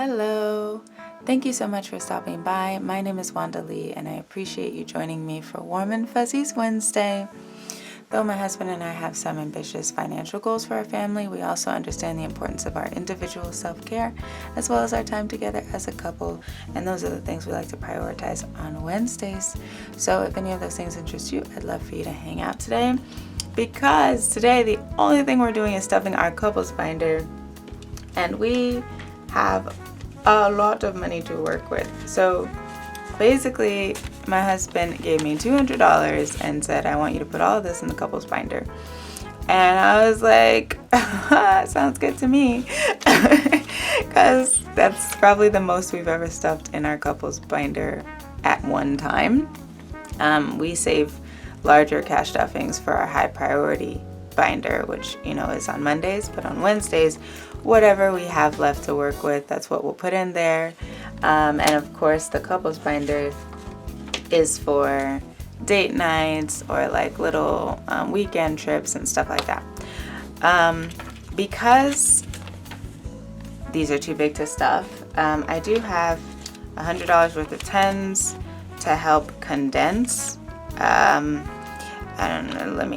Hello. Thank you so much for stopping by. My name is Wanda Lee, and I appreciate you joining me for Warm and Fuzzies Wednesday. Though my husband and I have some ambitious financial goals for our family, we also understand the importance of our individual self-care as well as our time together as a couple, and those are the things we like to prioritize on Wednesdays. So if any of those things interest you, I'd love for you to hang out today, because today the only thing we're doing is stuffing our couples binder, and we have a lot of money to work with. So basically, my husband gave me $200 and said, I want you to put all of this in the couples binder. And I was like, sounds good to me. Because that's probably the most we've ever stuffed in our couples binder at one time. We save larger cash stuffings for our high priority binder, which is on Mondays, but on Wednesdays, whatever we have left to work with, that's what we'll put in there. And of course, the couples binder is for date nights or like little weekend trips and stuff like that. Because these are too big to stuff, I do have $100 worth of tens to help condense. I don't know, let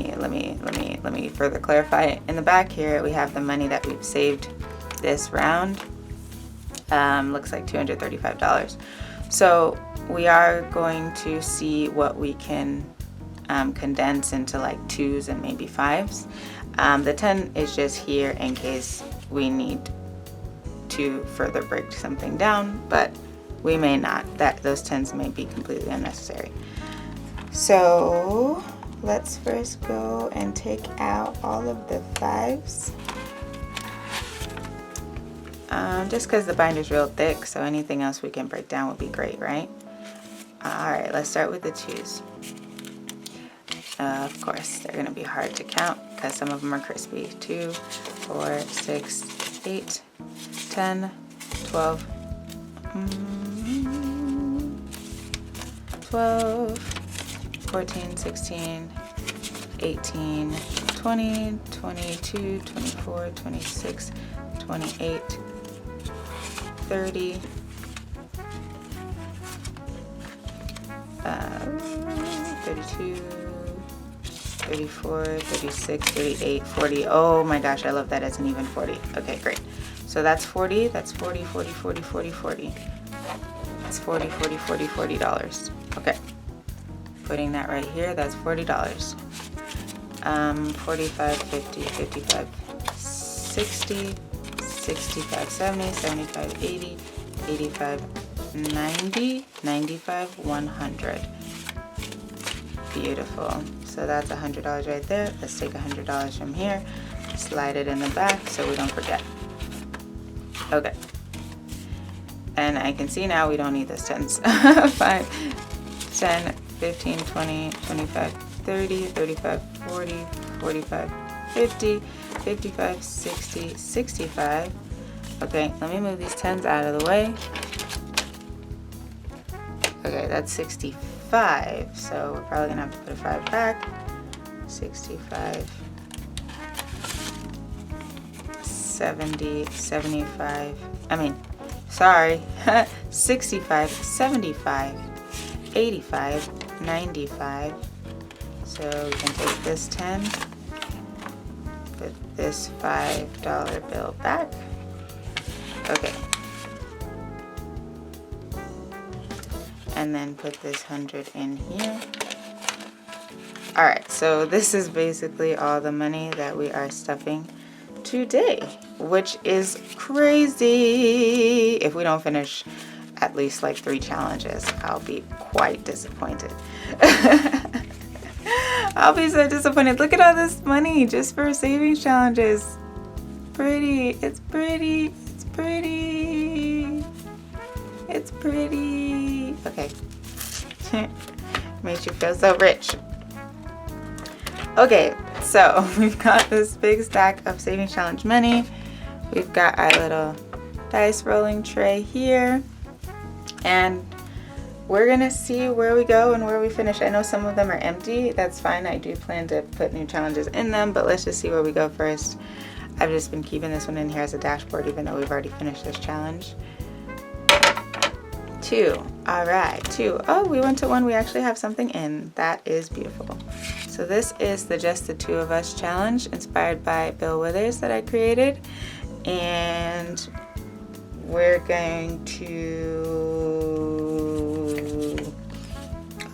me further clarify. In the back here, we have the money that we've saved this round. Looks like $235. So we are going to see what we can condense into like 2s and maybe 5s. The 10 is just here in case we need to further break something down, but we may not. Those 10s may be completely unnecessary. So let's first go and take out all of the 5s. Just because the binder's real thick, so anything else we can break down would be great, right? Alright, let's start with the 2s. Of course, they're going to be hard to count because some of them are crispy. 2, 4, 6, 8, 10, 12, 12, 14, 16, 18, 20, 22, 24, 26, 28, 30, 32, 34, 36, 38, 40. Oh my gosh, I love that it's an even 40. Okay, great. So that's 40, that's 40, 40, 40, 40, 40. That's 40, 40, 40, $40. Okay. Putting that right here, that's $40. 45, 50, 55, 60, 65, 70, 75, 80, 85, 90, 95, 100. Beautiful. So that's $100 right there. Let's take $100 from here, slide it in the back so we don't forget. Okay. And I can see now we don't need those 10s. 5, 10, 15, 20, 25, 30, 35, 40, 45, 50, 55, 60, 65. Okay, let me move these 10s out of the way. Okay, that's 65. So we're probably gonna have to put a 5 back. 65, 70, 75. I mean, sorry, 65, 75, 85, 95. So we can take this 10, put this $5 bill back. Okay. And then put this 100 in here. Alright, so this is basically all the money that we are stuffing today, which is crazy. If we don't finish at least like 3 challenges, I'll be quite disappointed. I'll be so disappointed. Look at all this money just for savings challenges. Pretty. It's pretty. It's pretty. It's pretty. Okay. Makes you feel so rich. Okay, so we've got this big stack of savings challenge money. We've got our little dice rolling tray here. And we're gonna see where we go and where we finish. I know some of them are empty. That's fine. I do plan to put new challenges in them, but let's just see where we go first. I've just been keeping this one in here as a dashboard, even though we've already finished this challenge. 2. All right, 2. Oh, we went to 1. We actually have something in. That is beautiful. So this is the Just the Two of Us challenge inspired by Bill Withers that I created. And we're going to,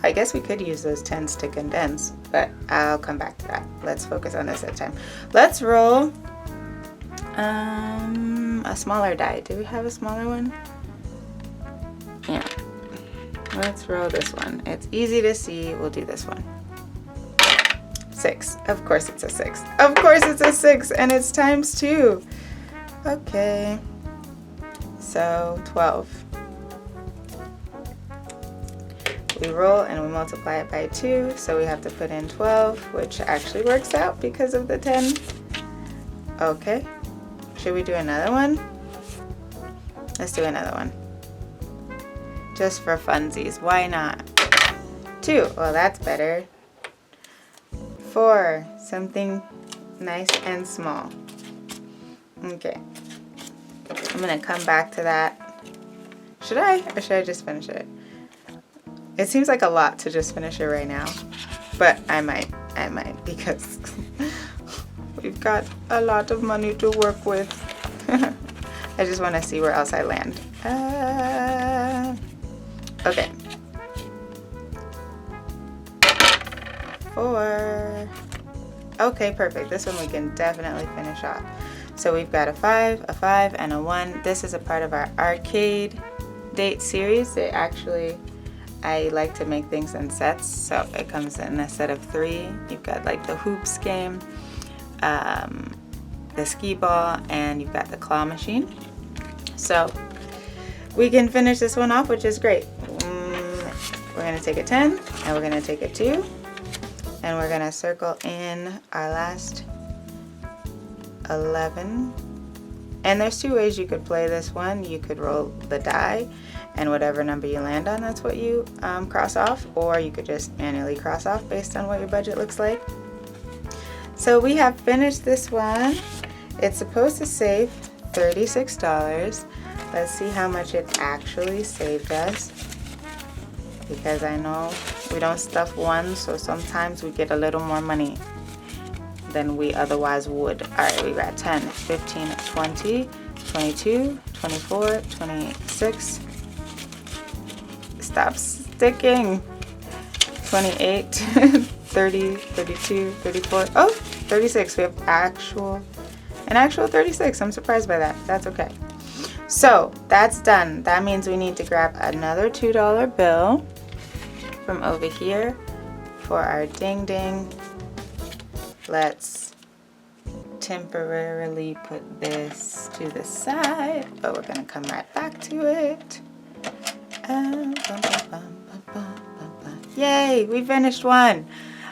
I guess we could use those 10s to condense, but I'll come back to that. Let's focus on this at a time. Let's roll a smaller die. Do we have a smaller one? Yeah. Let's roll this one. It's easy to see. We'll do this one. 6. Of course it's a 6. Of course it's a 6, and it's times 2. Okay. So 12. We roll and we multiply it by 2, so we have to put in 12, which actually works out because of the 10. Okay. Should we do another one? Let's do another one. Just for funsies. Why not? 2. Well, that's better. 4. Something nice and small. Okay. I'm going to come back to that. Should I? Or should I just finish it? It seems like a lot to just finish it right now. But I might because we've got a lot of money to work with. I just want to see where else I land. Okay. 4. Okay, perfect. This one we can definitely finish off. So we've got a 5, and a 1. This is a part of our arcade date series. I like to make things in sets, so it comes in a set of 3. You've got like the hoops game, the skee ball, and you've got the claw machine. So we can finish this one off, which is great. We're going to take a 10, and we're going to take a 2, and we're going to circle in our last 11. And there's 2 ways you could play this one. You could roll the die, and whatever number you land on, that's what you cross off, or you could just manually cross off based on what your budget looks like. So we have finished this one. It's supposed to save $36. Let's see how much it actually saved us, because I know we don't stuff 1, so sometimes we get a little more money than we otherwise would. Alright, we got 10, 15, 20, 22, 24, 26. Stop sticking. 28, 30, 32, 34. Oh, 36. We have an actual 36. I'm surprised by that. That's okay. So that's done. That means we need to grab another $2 bill from over here for our ding ding. Let's temporarily put this to the side, but we're going to come right back to it. Yay, we finished one.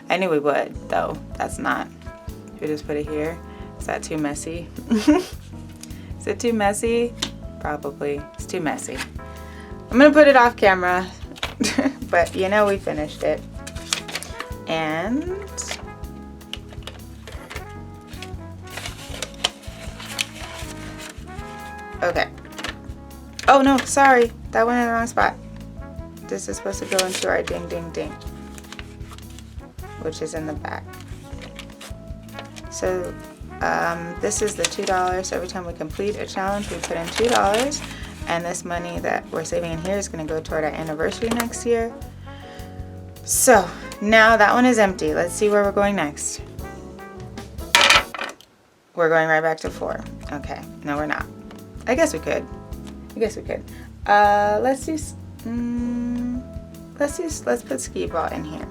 I knew we would, though. That's not. Should we just put it here? Is that too messy? Is it too messy? Probably. It's too messy. I'm going to put it off camera, but you know we finished it. And okay. Oh no, sorry. That went in the wrong spot. This is supposed to go into our ding ding ding, which is in the back. So this is the $2. So every time we complete a challenge, we put in $2. And this money that we're saving in here is going to go toward our anniversary next year. So now that one is empty. Let's see where we're going next. We're going right back to 4. Okay, no we're not. I guess we could. Let's put skee ball in here.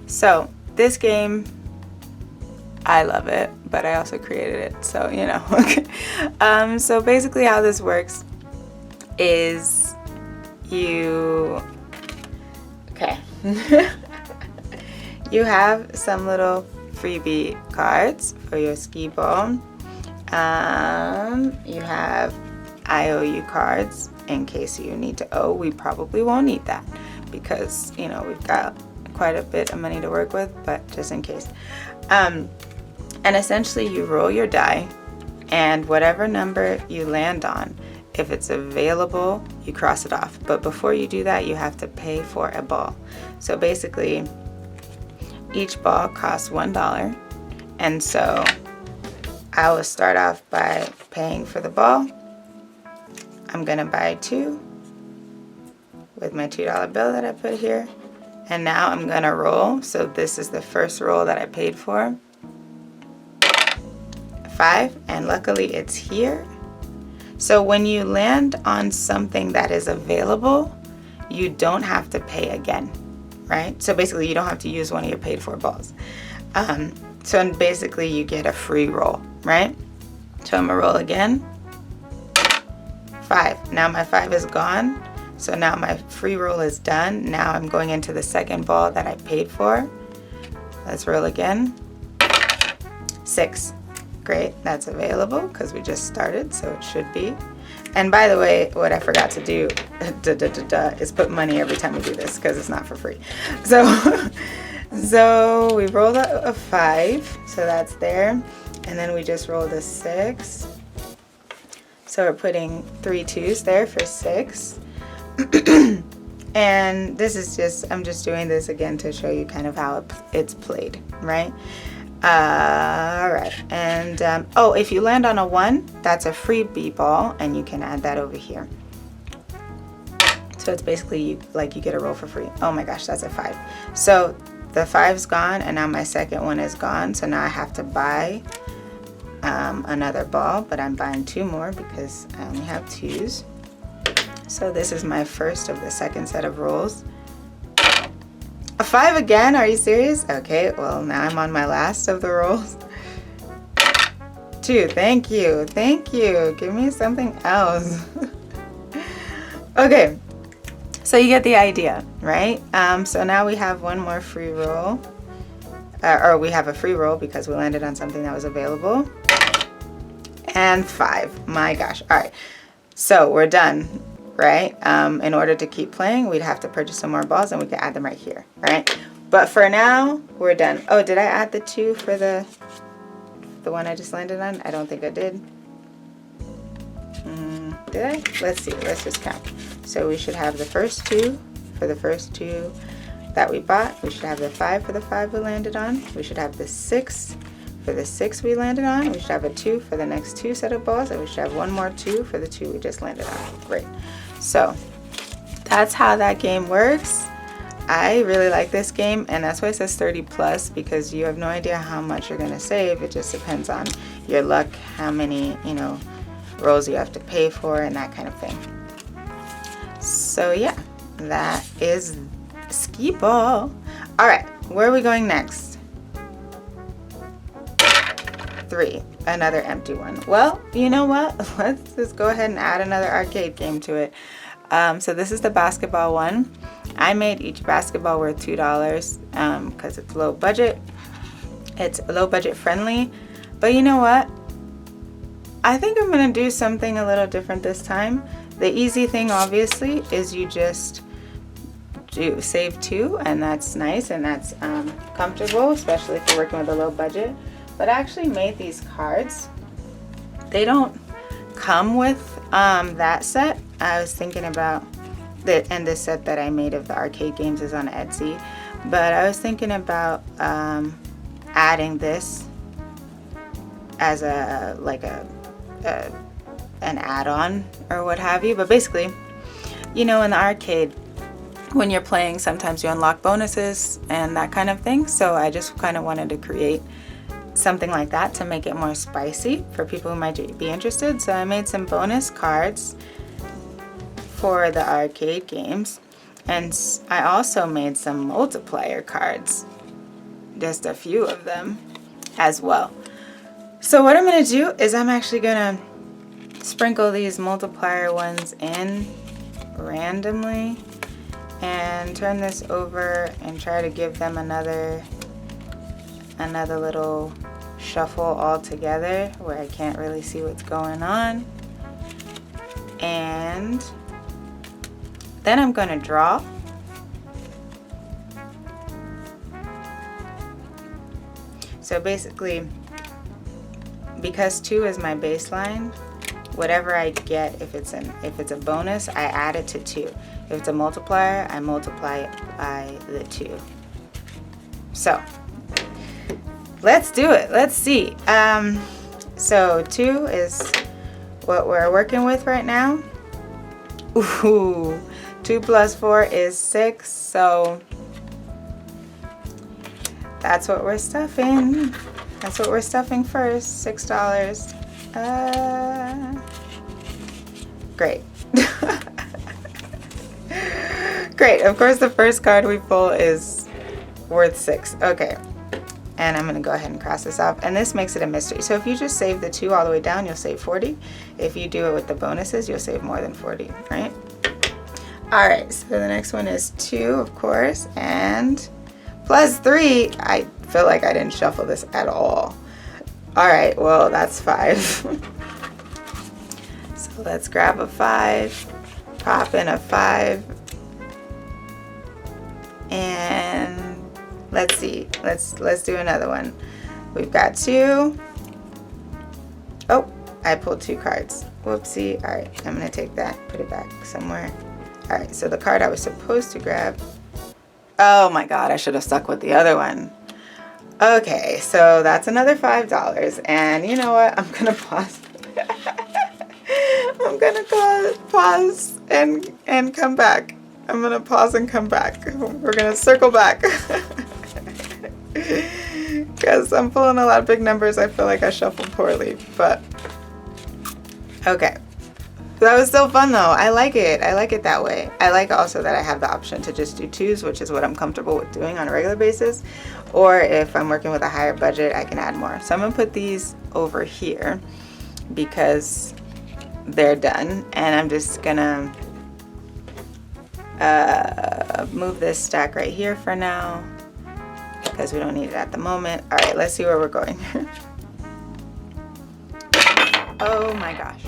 So this game, I love it, but I also created it, so you know. So basically how this works is you have some little freebie cards for your skee ball. You have IOU cards in case you need to owe. We probably won't need that because, you know, we've got quite a bit of money to work with, but just in case. And essentially you roll your die, and whatever number you land on if it's available, you cross it off. But before you do that, you have to pay for a ball. So basically, each ball costs $1. And so I will start off by paying for the ball. I'm gonna buy 2 with my $2 bill that I put here. And now I'm gonna roll. So this is the first roll that I paid for. 5, and luckily it's here. So when you land on something that is available, you don't have to pay again, right? So basically you don't have to use one of your paid for balls. So basically you get a free roll, right? So I'm gonna roll again. 5. Now my 5 is gone. So now my free roll is done. Now I'm going into the second ball that I paid for. Let's roll again. 6. Great, that's available because we just started, so it should be. And by the way, what I forgot to do is put money every time we do this because it's not for free. So we rolled a 5, so that's there. And then we just rolled a 6. So we're putting 3 2s there for 6. And this is just, I'm just doing this again to show you kind of how it's played, right? All right, and oh, if you land on a 1, that's a freebie ball, and you can add that over here. So it's basically you get a roll for free. Oh my gosh, that's a 5. So the 5's gone, and now my second one is gone. So now I have to buy another ball, but I'm buying 2 more because I only have 2s. So this is my first of the second set of rolls. A 5 again? Are you serious? Okay, well now I'm on my last of the rolls. 2, thank you, thank you. Give me something else. Okay, so you get the idea, right? So now we have one more free roll. Or we have a free roll because we landed on something that was available. And 5, my gosh. All right, so we're done. Right? In order to keep playing, we'd have to purchase some more balls, and we could add them right here, right? But for now, we're done. Oh, did I add the 2 for the one I just landed on? I don't think I did. Did I? Let's see. Let's just count. So we should have the first 2 for the first 2 that we bought. We should have the 5 for the 5 we landed on. We should have the 6 for the 6 we landed on. We should have a 2 for the next 2 set of balls, and we should have one more 2 for the 2 we just landed on. Great. So that's how that game works. I really like this game, and that's why it says 30 plus, because you have no idea how much you're gonna save. It just depends on your luck, how many, rolls you have to pay for, and that kind of thing. So yeah, that is skee ball. All right, where are we going next? 3, another empty one. Well, you know what? Let's just go ahead and add another arcade game to it. So this is the basketball one. I made each basketball worth $2 because it's low budget. It's low budget friendly. But you know what? I think I'm gonna do something a little different this time. The easy thing, obviously, is you just save 2, and that's nice and that's comfortable, especially if you're working with a low budget. But I actually made these cards. They don't come with that set. I was thinking about that, and this set that I made of the arcade games is on Etsy. But I was thinking about adding this as an add-on or what have you. But basically, in the arcade, when you're playing, sometimes you unlock bonuses and that kind of thing. So I just kind of wanted to create something like that to make it more spicy for people who might be interested. So I made some bonus cards for the arcade games, and I also made some multiplier cards, just a few of them as well. So what I'm going to do is I'm actually going to sprinkle these multiplier ones in randomly and turn this over and try to give them another little shuffle all together where I can't really see what's going on. And then I'm going to draw. So basically, because 2 is my baseline, whatever I get, if it's a bonus, I add it to 2. If it's a multiplier, I multiply it by the 2. So let's do it. Let's see. So 2 is what we're working with right now. Ooh, 2 plus 4 is 6. So that's what we're stuffing. That's what we're stuffing first. $6. Great. Great. Of course, the first card we pull is worth 6. Okay. And I'm going to go ahead and cross this off. And this makes it a mystery. So if you just save the 2 all the way down, you'll save 40. If you do it with the bonuses, you'll save more than 40, right? All right. So the next one is 2, of course. And plus 3. I feel like I didn't shuffle this at all. All right. Well, that's 5. So let's grab a 5. Pop in a 5. And let's see. Let's do another one. We've got 2. Oh, I pulled 2 cards. Whoopsie. All right, I'm gonna take that, put it back somewhere. All right, so the card I was supposed to grab. Oh my God, I should have stuck with the other one. Okay, so that's another $5. And you know what? I'm gonna pause. I'm gonna pause and come back. I'm gonna pause and come back. We're gonna circle back. Because I'm pulling a lot of big numbers. I feel like I shuffled poorly, but okay. That was still fun though. I like it. I like it that way. I like also that I have the option to just do 2s, which is what I'm comfortable with doing on a regular basis. Or if I'm working with a higher budget, I can add more. So I'm gonna put these over here because they're done. And I'm just gonna move this stack right here for now because we don't need it at the moment. All right, let's see where we're going. Oh my gosh.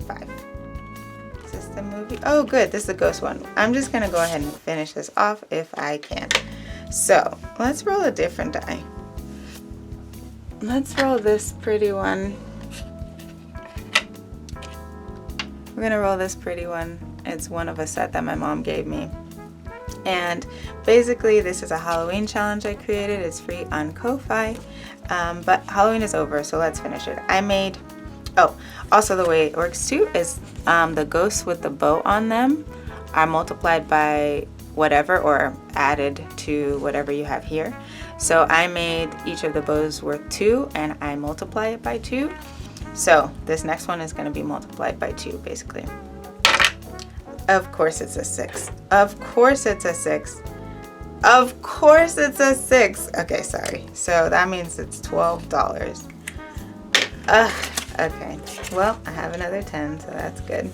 5. Is this the movie? Oh good, this is the ghost one. I'm just gonna go ahead and finish this off if I can. So let's roll a different die. Let's roll this pretty one. We're gonna roll this pretty one. It's one of a set that my mom gave me. And basically this is a Halloween challenge I created. It's free on Ko-Fi. But Halloween is over, so let's finish it. I made, oh, also the way it works too is the ghosts with the bow on them are multiplied by whatever or added to whatever you have here. So I made each of the bows worth 2 and I multiply it by 2. So this next one is going to be multiplied by 2 basically. Of course it's a 6. Of course it's a 6. Of course it's a 6. Okay, sorry. So that means it's $12. Okay. Well, I have another 10, so that's good.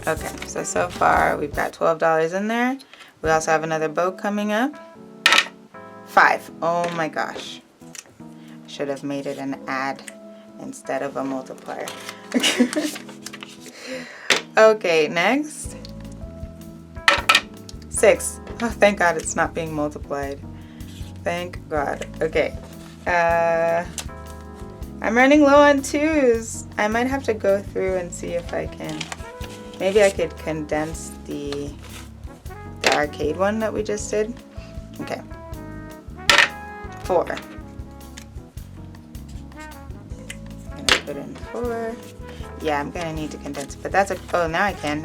Okay, so far we've got $12 in there. We also have another bow coming up. 5. Oh my gosh. Should have made it an add instead of a multiplier. Okay, next. 6. Oh, thank God it's not being multiplied. Thank God. Okay. I'm running low on 2s. I might have to go through and see if I can. Maybe I could condense the arcade one that we just did. Okay. 4. I'm gonna put in 4. Yeah, I'm gonna need to condense it, but that's a, oh, now I can.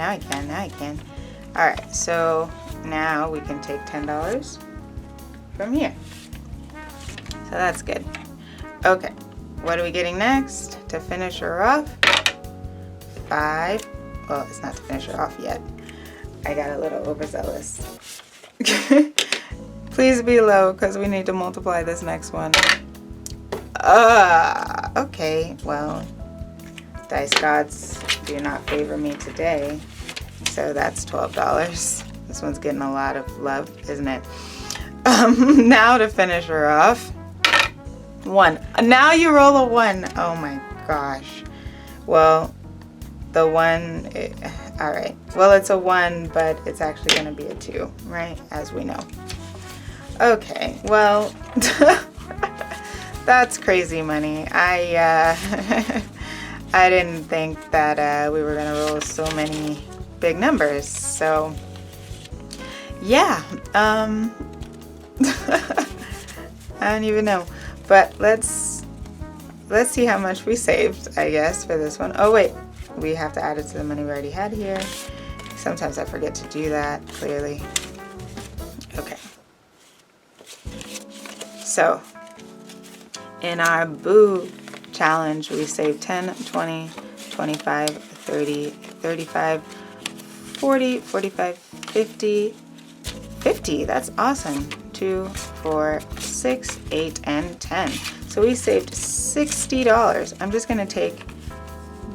All right, so now we can take $10 from here. So that's good. Okay, what are we getting next to finish her off? 5. Well, it's not to finish her off yet. I got a little overzealous. Please be low because we need to multiply this next one. Okay, well, dice gods do not favor me today. So that's $12. This one's getting a lot of love, isn't it? Now to finish her off. 1. Now you roll a 1. Oh my gosh. Well, the 1, all right. Well, it's a 1, but it's actually going to be a 2, right? As we know. Okay, well, That's crazy money. I didn't think that we were gonna roll so many big numbers. So yeah, I don't even know. But let's see how much we saved, I guess, for this one. Oh wait, we have to add it to the money we already had here. Sometimes I forget to do that, clearly. Okay. So in our boo challenge, we saved 10, 20, 25, 30, 35, 40, 45, 50. 50, that's awesome. 2, 4, 6, 8, and 10. So we saved $60. I'm just gonna take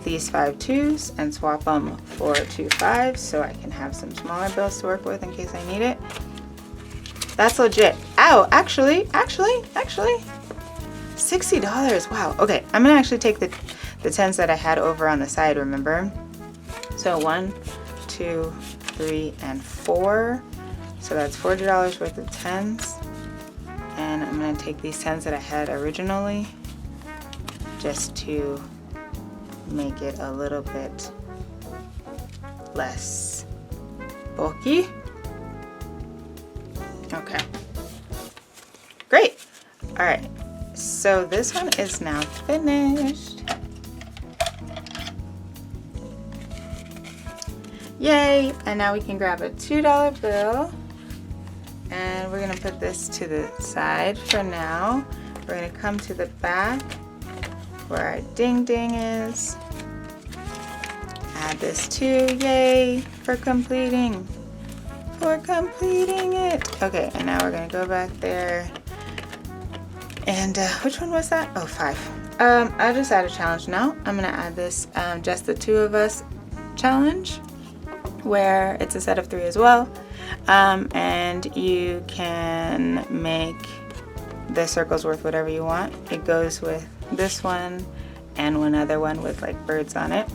these 5 2s and swap them for 2 5s so I can have some smaller bills to work with in case I need it. That's legit. Ow, actually, $60. Wow. Okay, I'm gonna actually take the 10s that I had over on the side, remember? So 1, 2, 3, and 4. So that's $40 worth of 10s. And I'm gonna take these 10s that I had originally just to make it a little bit less bulky. Okay. Great. All right. So this one is now finished. Yay! And now we can grab a $2 bill. And we're gonna put this to the side for now. We're gonna come to the back where our ding ding is. Add this too, yay, for completing it. Okay, and now we're gonna go back there. And which one was that? Oh, 5. I'll just add a challenge now. I'm gonna add this just the 2 of us challenge, where it's a set of 3 as well. And you can make the circles worth whatever you want. It goes with this one and one other one with like birds on it.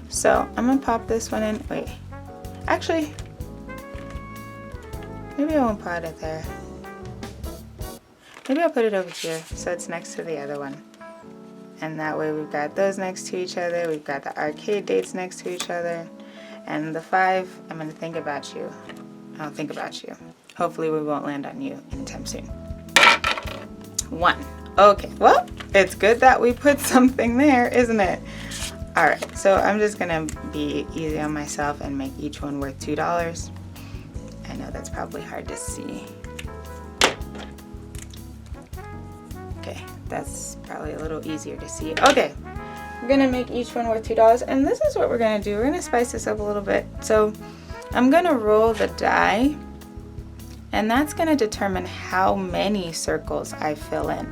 So I'm gonna pop this one in. Wait, actually, maybe I won't put it there. Maybe I'll put it over here so it's next to the other one. And that way we've got those next to each other. We've got the arcade dates next to each other. And the 5, I'm gonna think about you. I'll think about you. Hopefully we won't land on you anytime soon. 1. Okay, well, it's good that we put something there, isn't it? All right, so I'm just gonna be easy on myself and make each one worth $2. I know that's probably hard to see. Okay, that's probably a little easier to see. Okay. We're gonna make each one worth $2, and this is what we're gonna do. We're gonna spice this up a little bit. So I'm gonna roll the die, and that's gonna determine how many circles I fill in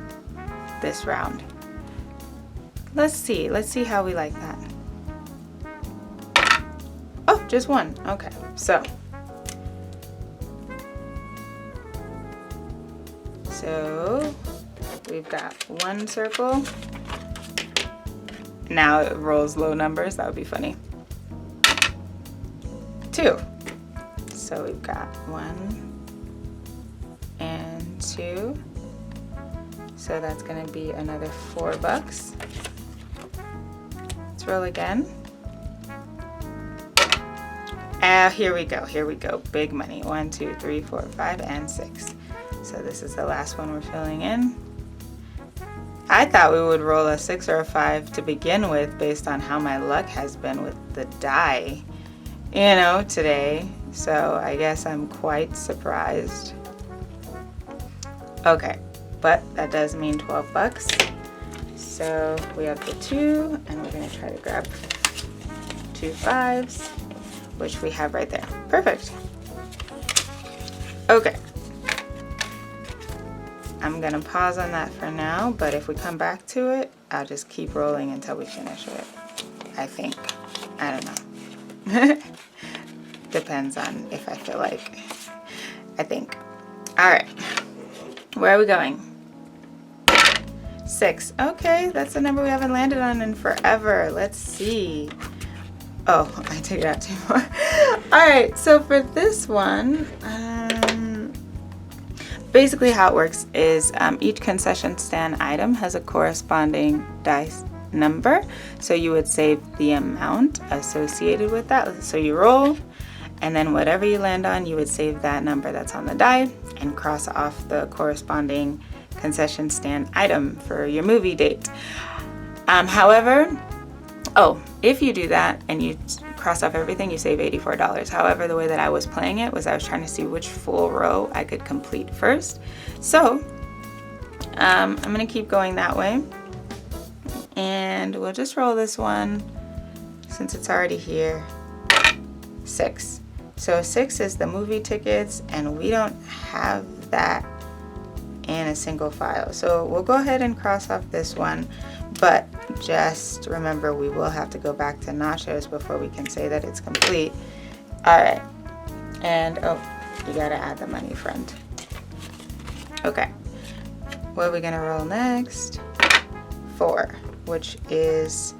this round. Let's see how we like that. Oh, just 1. Okay, so we've got 1 circle. Now it rolls low numbers. That would be funny. 2. So we've got 1 and 2. So that's going to be another $4. Let's roll again. Here we go. Big money. 1, 2, 3, 4, 5, and 6. So this is the last one we're filling in. I thought we would roll a 6 or a 5 to begin with based on how my luck has been with the die, today. So I guess I'm quite surprised. Okay, but that does mean $12. So we have the 2, and we're gonna try to grab 2 5s, which we have right there. Perfect. Okay. I'm gonna pause on that for now, but if we come back to it, I'll just keep rolling until we finish it. I think. I don't know. Depends on if I feel like. I think. All right. Where are we going? 6. Okay, that's the number we haven't landed on in forever. Let's see. Oh, I took it out too far. All right, so for this one, basically how it works is each concession stand item has a corresponding dice number. So you would save the amount associated with that. So you roll, and then whatever you land on, you would save that number that's on the die and cross off the corresponding concession stand item for your movie date. However, if you do that and you cross off everything, you save $84. However, the way that I was playing it was I was trying to see which full row I could complete first. So I'm gonna keep going that way, and we'll just roll this one since it's already here. 6. So 6 is the movie tickets, and we don't have that in a single file. So we'll go ahead and cross off this one, but just remember we will have to go back to nachos before we can say that it's complete. All right, and you gotta add the money, friend. Okay, what are we gonna roll next? 4, which is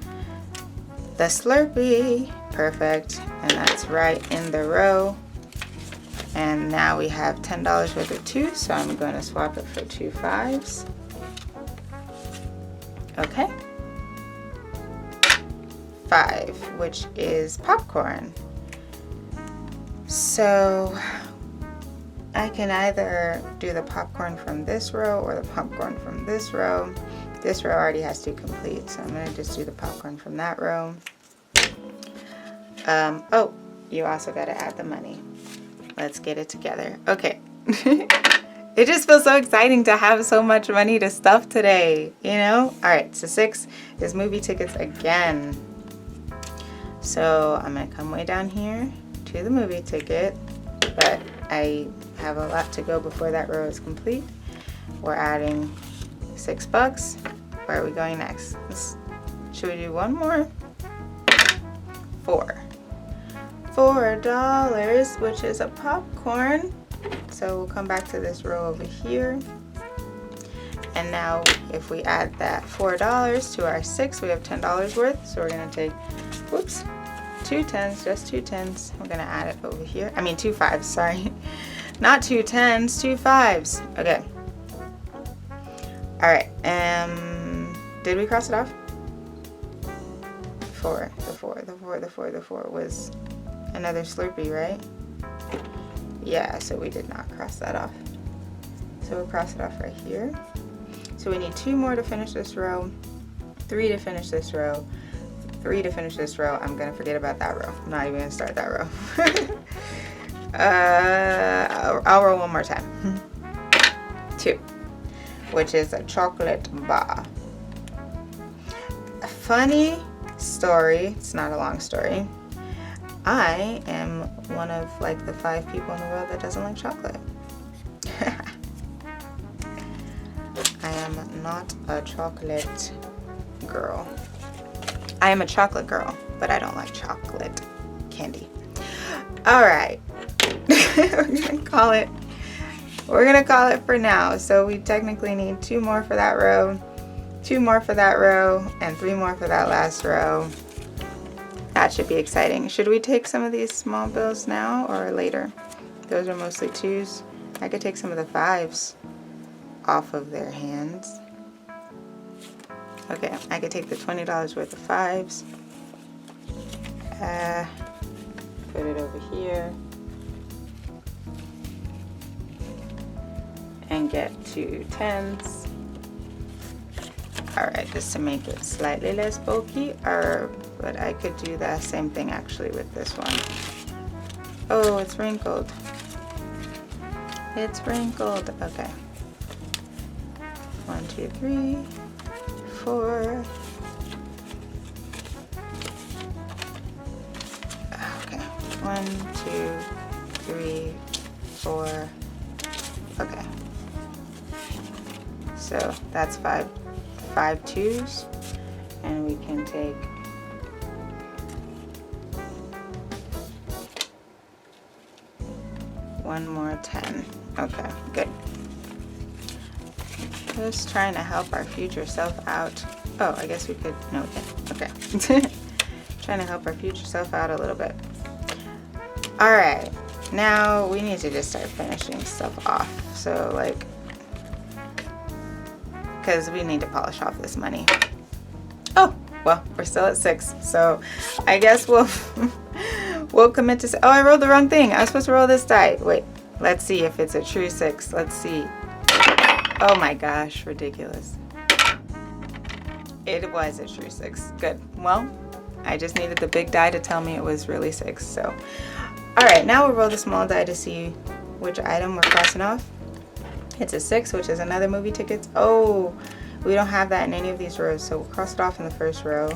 the Slurpee. Perfect, and that's right in the row. And now we have $10 worth of 2, so I'm going to swap it for 2 5s. Okay. 5, which is popcorn. So I can either do the popcorn from this row or the popcorn from this row. This row already has 2 complete, so I'm going to just do the popcorn from that row. You also got to add the money. Let's get it together. Okay. It just feels so exciting to have so much money to stuff today, you know? All right, so 6 is movie tickets again. So I'm gonna come way down here to the movie ticket, but I have a lot to go before that row is complete. We're adding $6. Where are we going next? Should we do one more? 4. $4, which is a popcorn. So we'll come back to this row over here. And now if we add that $4 to our 6, we have $10 worth. So we're gonna take, 2 10s, just 2 10s. We're gonna add it over here. I mean 2 5s, sorry. Not 2 10s, 2 5s. Okay. All right, did we cross it off? The 4 was another Slurpee, right? Yeah, so we did not cross that off. So we'll cross it off right here. So we need 2 more to finish this row, 3 to finish this row, 3 to finish this row. I'm gonna forget about that row. I'm not even gonna start that row. I'll roll one more time. 2, which is a chocolate bar. A funny story, it's not a long story. I am one of like the 5 people in the world that doesn't like chocolate. I am not a chocolate girl. I am a chocolate girl, but I don't like chocolate candy. All right, we're gonna call it for now. So we technically need 2 more for that row, 2 more for that row, and 3 more for that last row. That should be exciting. Should we take some of these small bills now or later? Those are mostly 2s. I could take some of the 5s off of their hands. Okay, I could take the $20 worth of 5s. Put it over here. And get 2 10s. Alright, just to make it slightly less bulky, but I could do the same thing actually with this one. Oh, it's wrinkled. It's wrinkled. Okay. 1 2 3 4. Okay. 1 2 3 4. Okay. So that's 5 2s, and we can take one more 10. Okay, good. Just trying to help our future self out. Oh, I guess we could, no, okay. Trying to help our future self out a little bit. All right, now we need to just start finishing stuff off. So like, because we need to polish off this money. Oh, well, we're still at 6. So I guess we'll we'll commit to, oh, I rolled the wrong thing. I was supposed to roll this die. Wait, let's see if it's a true 6. Let's see. Oh my gosh, ridiculous. It was a true 6. Good. Well, I just needed the big die to tell me it was really 6. So, all right, now we'll roll the small die to see which item we're crossing off. It's a 6, which is another movie tickets. Oh, we don't have that in any of these rows, so we'll cross it off in the first row.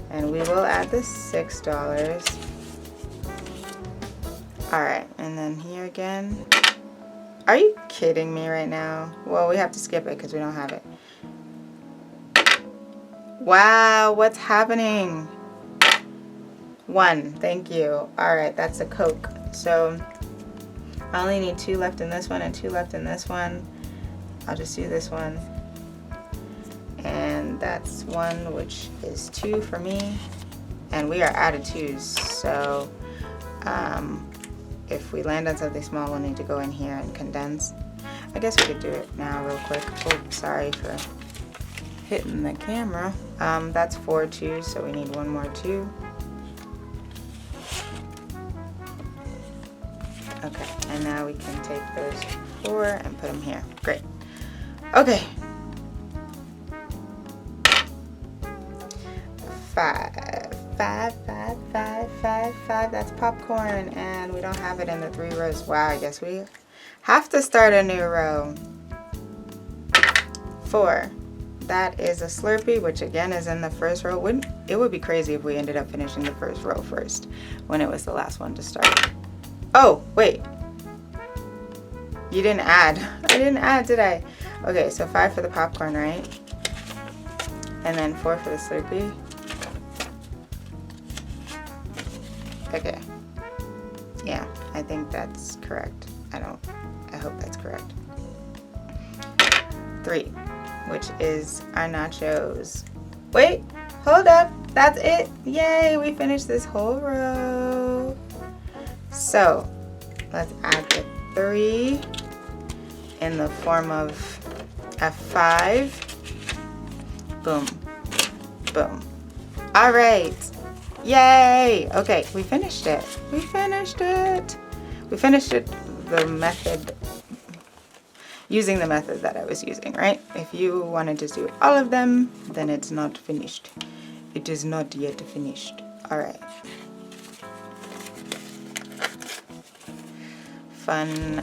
And we will add the $6. All right, and then here again. Are you kidding me right now? Well, we have to skip it because we don't have it. Wow, what's happening? 1, thank you. All right, that's a Coke. So I only need 2 left in this one and 2 left in this one. I'll just do this one. And that's 1, which is 2 for me. And we are out of 2s. So if we land on something small, we'll need to go in here and condense. I guess we could do it now real quick. Oh, sorry for hitting the camera. That's 4 2s, so we need 1 more 2. Okay, and now we can take those 4 and put them here. Great. Okay. 5. 5, 5, 5, 5, 5. That's popcorn, and we don't have it in the 3 rows. Wow, I guess we have to start a new row. 4. That is a Slurpee, which again is in the first row. It would be crazy if we ended up finishing the first row first when it was the last one to start. Oh, wait. You didn't add. I didn't add, did I? Okay, so 5 for the popcorn, right? And then 4 for the Slurpee. Okay. Yeah, I think that's correct. I hope that's correct. 3, which is our nachos. Wait, hold up. That's it. Yay, we finished this whole row. So let's add the 3 in the form of a 5. Boom, boom. All right. Yay! Okay, we finished it. We finished it. We finished it using the method that I was using, right? If you wanted to do all of them, then it's not finished. It is not yet finished. All right. Fun,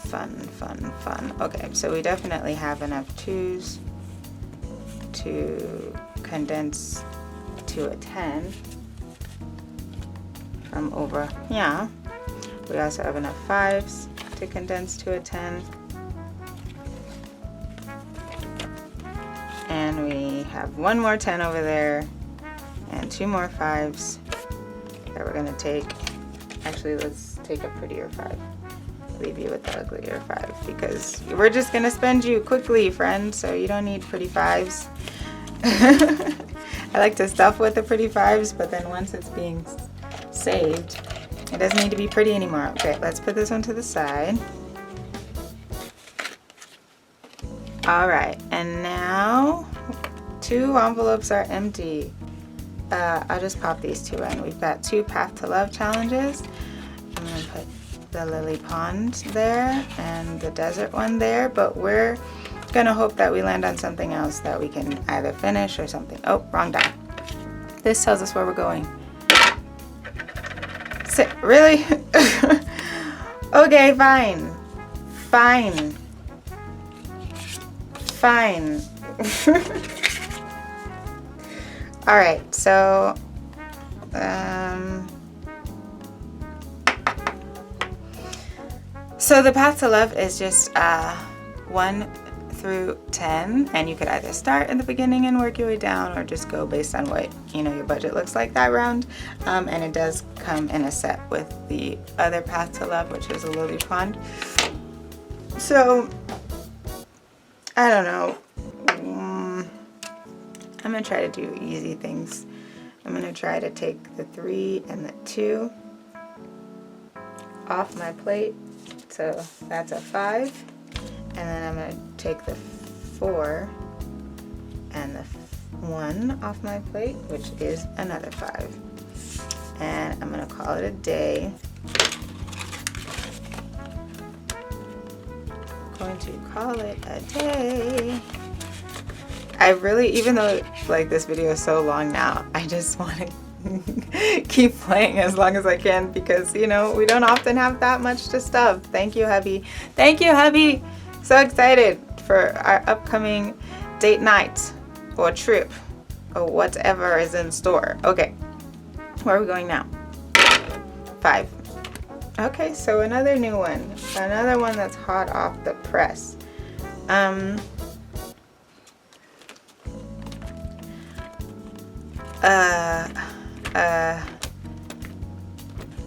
fun, fun, fun. Okay, so we definitely have enough 2s to condense to a 10 from over here. We also have enough 5s to condense to a 10. And we have 1 more 10 over there and 2 more 5s that we're going to take. Actually, let's take a prettier 5. Leave you with the uglier 5 because we're just going to spend you quickly, friend, so you don't need pretty 5s. I like to stuff with the pretty 5s, but then once it's being saved, it doesn't need to be pretty anymore. Okay, let's put this one to the side. All right, and now 2 envelopes are empty. I'll just pop these 2 in. We've got 2 Path to Love challenges. I'm gonna put the Lily Pond there and the desert one there, but we're gonna hope that we land on something else that we can either finish or something. Oh, wrong die. This tells us where we're going. Sit, really? Okay, fine. Fine. Fine. All right, so the Path to Love is just 1 through 10, and you could either start in the beginning and work your way down, or just go based on what your budget looks like that round. And it does come in a set with the other Path to Love, which is a Lily Pond. So I don't know. I'm gonna try to do easy things. I'm gonna try to take the 3 and the 2 off my plate. So that's a 5. And then I'm going to take the 4 and the 1 off my plate, which is another 5. And I'm going to call it a day. Going to call it a day. I really, even though like this video is so long now, I just want to keep playing as long as I can because, you know, we don't often have that much to stuff. Thank you, hubby. Thank you, hubby. So excited for our upcoming date night or trip or whatever is in store. Okay, where are we going now? 5. Okay, so another new one. Another one that's hot off the press.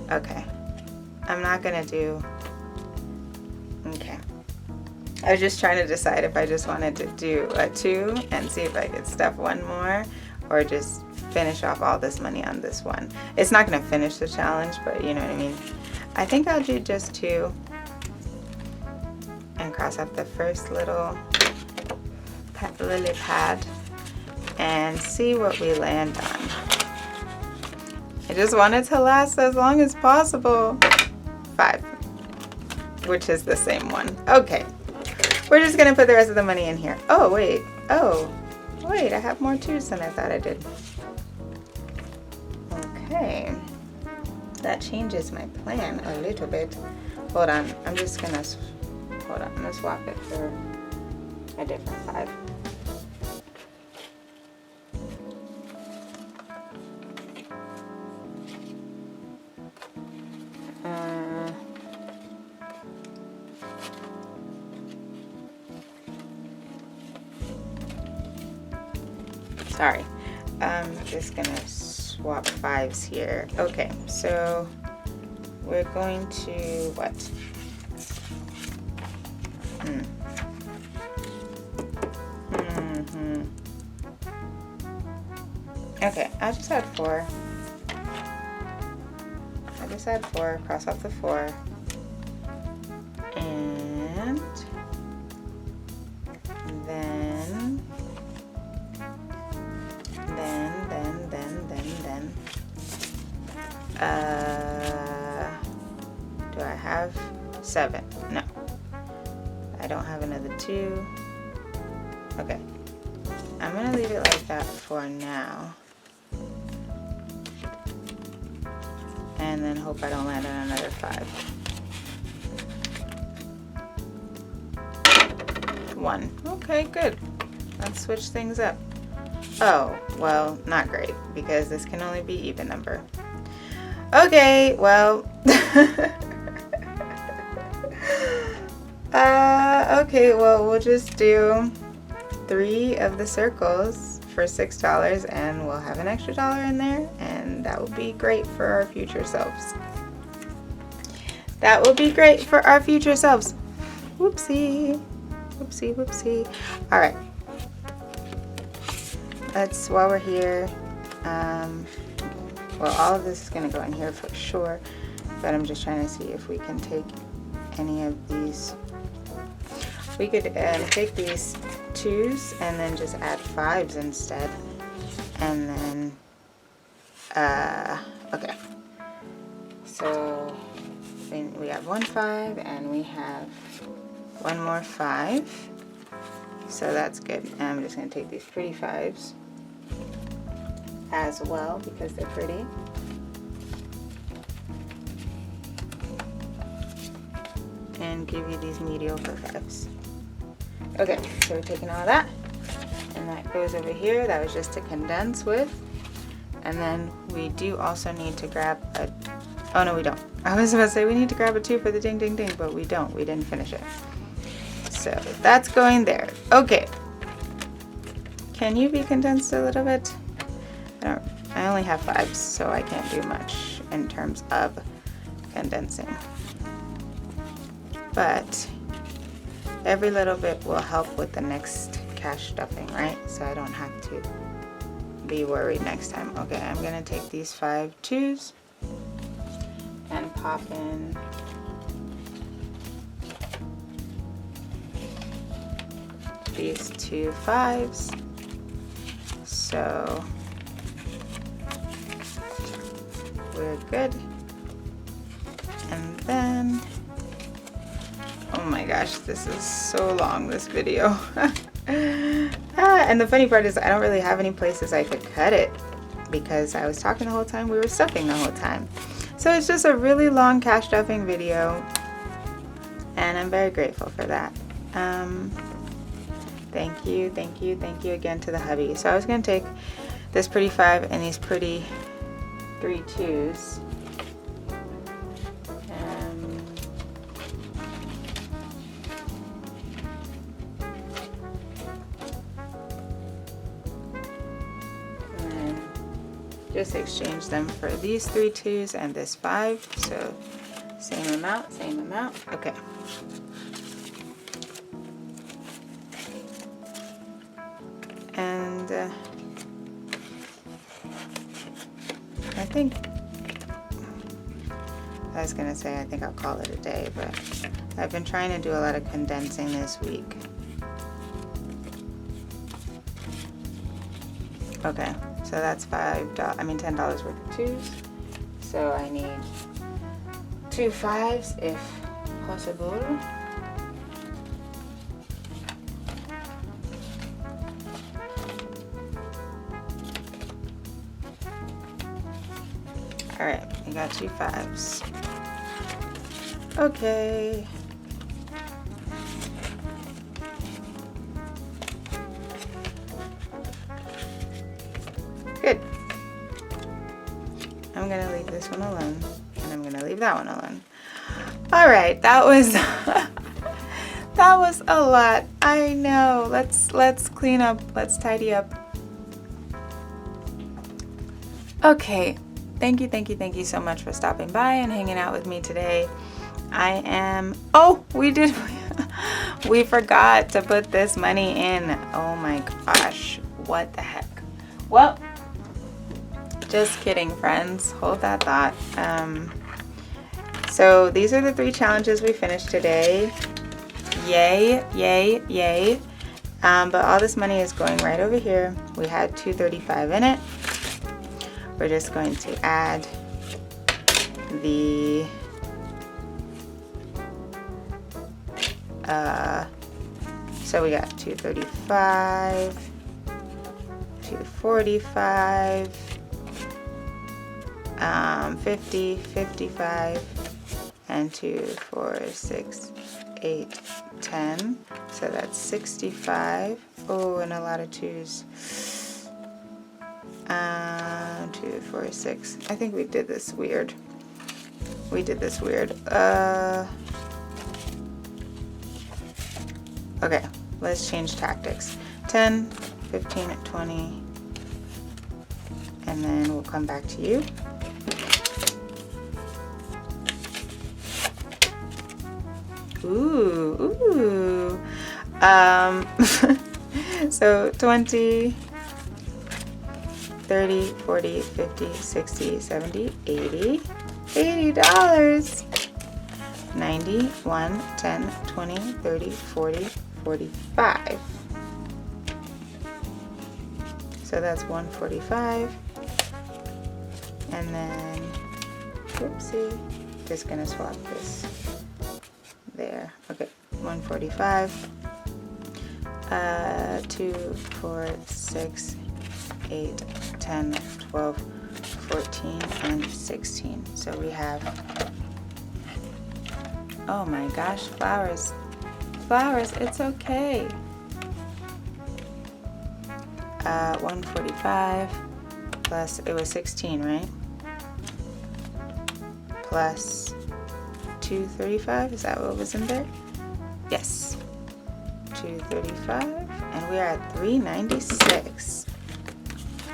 Okay. I'm not gonna do... Okay. I was just trying to decide if I just wanted to do a 2 and see if I could stuff one more or just finish off all this money on this one. It's not gonna finish the challenge, but you know what I mean. I think I'll do just 2 and cross off the first little lily pad and see what we land on. I just want it to last as long as possible. 5, which is the same one. Okay, we're just gonna put the rest of the money in here. Oh wait, I have more 2s than I thought I did. Okay, that changes my plan a little bit. Hold on, I'm gonna swap it for a different 5. Sorry, I'm just gonna swap 5s here. Okay, so we're going to what? Okay, I just had 4. Cross off the 4. And then do I have 7? No. I don't have another 2. Okay. I'm gonna leave it like that for now. And then hope I don't land on another 5. 1. Okay, good. Let's switch things up. Oh, well, not great, because this can only be even number. Okay, well. Okay, well, we'll just do 3 of the circles for $6, and we'll have an extra $1 in there, and that will be great for our future selves. That will be great for our future selves. Whoopsie. Whoopsie, whoopsie. All right. Let's, while we're here, well, all of this is going to go in here for sure, but I'm just trying to see if we can take any of these. We could take these 2s and then just add 5s instead, and then okay, so we have 1 5 and we have 1 more 5, so that's good. And I'm just going to take these pretty 5s as well because they're pretty. And give you these mediocre 5s. Okay, so we're taking all that, and that goes over here. That was just to condense with. And then we do also need to grab a, oh no we don't. I was about to say we need to grab a 2 for the ding ding ding, but we don't. We didn't finish it. So that's going there. Okay. Can you be condensed a little bit? I only have 5s, so I can't do much in terms of condensing. But every little bit will help with the next cash stuffing, right? So I don't have to be worried next time. Okay, I'm gonna take these 5 2s and pop in these 2 5s. So we're good. And then, oh my gosh, this is so long, this video. And the funny part is I don't really have any places I could cut it because I was talking the whole time, we were stuffing the whole time. So it's just a really long cash stuffing video, and I'm very grateful for that. Thank you again to the hubby. So I was going to take this pretty 5 and these pretty 3 2s. Just exchange them for these 3 2s and this 5. So same amount, same amount. Okay. And I think I was gonna say I think I'll call it a day, but I've been trying to do a lot of condensing this week. Okay. So that's $10 worth of 2s. So I need 2 5s if possible. All right, I got 2 5s. Okay. Good. I'm gonna leave this one alone, and I'm gonna leave that one alone. All right, that was that was a lot. I know. Let's clean up. Let's tidy up. Okay. Thank you so much for stopping by and hanging out with me today. We forgot to put this money in. Oh my gosh. What the heck? Well, just kidding, friends. Hold that thought. So these are the 3 challenges we finished today. Yay, yay, yay. But all this money is going right over here. We had $235 in it. We're just going to add the so we got $235, $245, 50, 55, and 2, 4, 6, 8, 10. So that's 65. Oh, and a lot of 2s. 2, 4, 6. I think we did this weird. Okay, let's change tactics. 10, 15, 20, and then we'll come back to you. Ooh. So 20, 30, 40, 50, 60, 70, 80. $80. 90, 1, 10, 20, 30, 40, 45. So that's 145. And then, whoopsie, just gonna swap this there. Okay, 145. 2, 4, 6, 8, 10, 12, 14, and 16. So we have, oh my gosh, flowers, it's okay. 145 plus, it was 16, right? Plus 235, is that what was in there? Yes, 235, and we are at 396.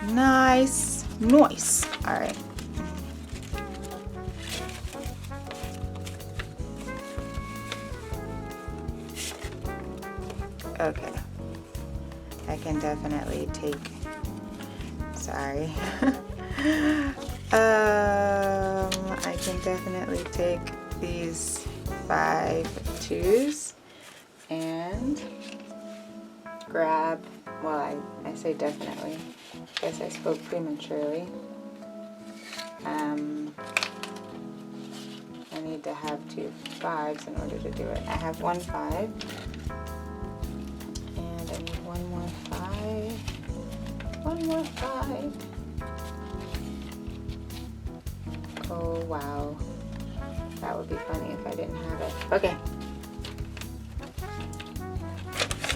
Nice. All right. Okay. I can definitely take, sorry. I can definitely take these 5 twos and grab, well, I say definitely, I guess I spoke prematurely. I need to have 2 5s in order to do it. I have 1 5, and I need 1 more 5, 1 more 5. Oh wow, that would be funny if I didn't have it. Okay,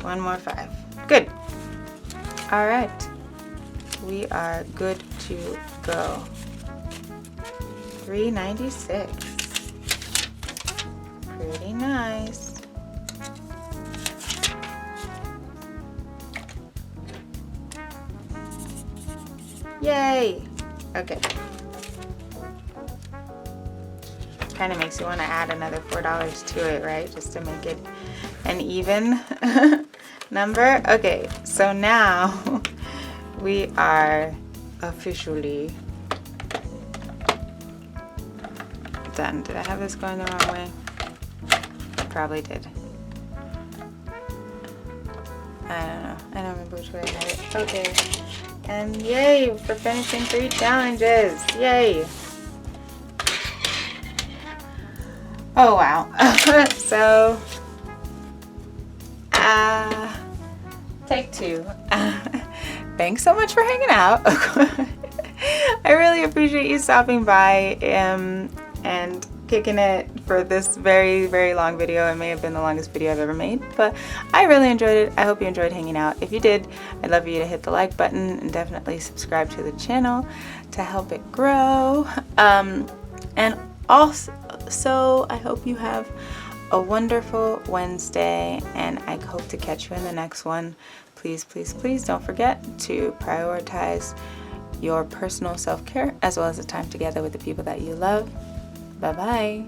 1 more 5. Good. All right, we are good to go. 396. Pretty nice. Yay! Okay. Kind of makes you want to add another $4 to it, right? Just to make it an even number. Okay, so now we are officially done. Did I have this going the wrong way? Probably did. I don't know. I don't remember which way I had it. Okay. And yay for finishing 3 challenges. Yay. Oh wow. So take 2. Thanks so much for hanging out. I really appreciate you stopping by and kicking it for this very, very long video. It may have been the longest video I've ever made, but I really enjoyed it. I hope you enjoyed hanging out. If you did, I'd love you to hit the like button and definitely subscribe to the channel to help it grow. And also, I hope you have a wonderful Wednesday, and I hope to catch you in the next one. Please, please, please don't forget to prioritize your personal self-care as well as the time together with the people that you love. Bye-bye.